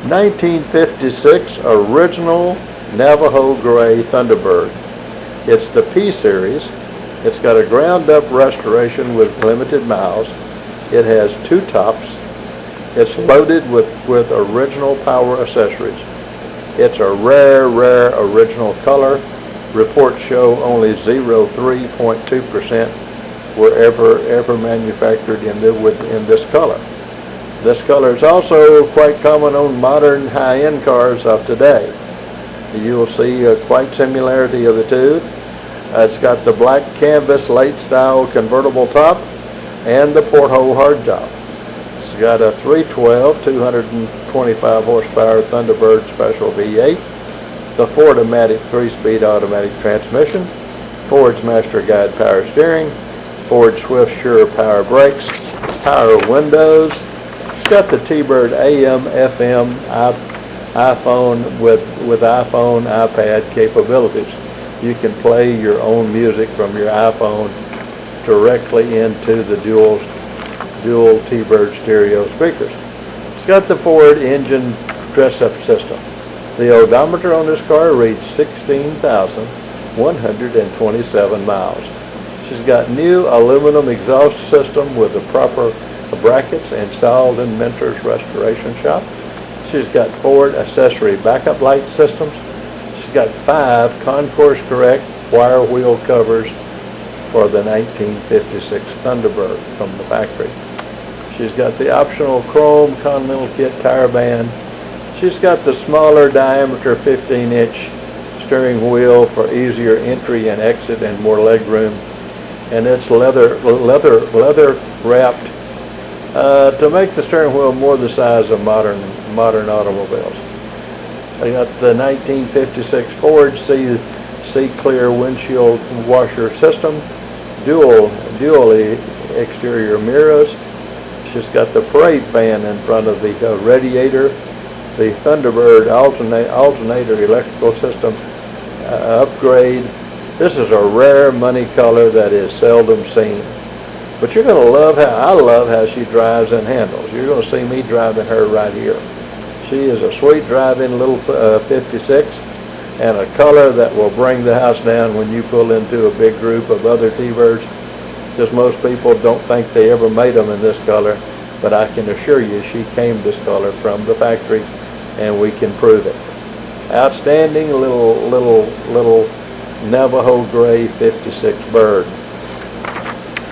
1956 original Navajo Gray Thunderbird. It's the P series. It's got a ground up restoration with limited miles. It has two tops. It's loaded with original power accessories. It's a rare original color. Reports show only 0.3% were ever manufactured in this color. This color is also quite common on modern high-end cars of today. You'll see quite similarity of the two. It's got the black canvas late style convertible top and the Porthole hardtop. It's got a 312 225 horsepower Thunderbird Special V8, the Ford-O-Matic 3-speed automatic transmission, Ford's Masterguide power steering, Ford Swift Sure power brakes, power windows. It's got the T-Bird AM, FM, iPhone with iPhone, iPad capabilities. You can play your own music from your iPhone directly into the dual T-Bird stereo speakers. It's got the Ford engine dress-up system. The odometer on this car reads 16,127 miles. She's got new aluminum exhaust system with the proper brackets installed in Mentor's Restoration Shop. She's got Ford Accessory backup light systems. She's got 5 Concours correct wire wheel covers for the 1956 Thunderbird from the factory. She's got the optional chrome Continental kit tire band. She's got the smaller diameter 15-inch steering wheel for easier entry and exit and more leg room. And it's leather wrapped to make the steering wheel more the size of modern automobiles. They got the 1956 Ford C-Clear windshield washer system, dual exterior mirrors. She's got the parade fan in front of the radiator, the Thunderbird alternator electrical system upgrade. This is a rare money color that is seldom seen. But you're going to love I love how she drives and handles. You're going to see me driving her right here. She is a sweet driving little 56 and a color that will bring the house down when you pull into a big group of other T-Birds. Because most people don't think they ever made them in this color, but I can assure you she came this color from the factory, and we can prove it. Outstanding little Navajo Gray 56 bird.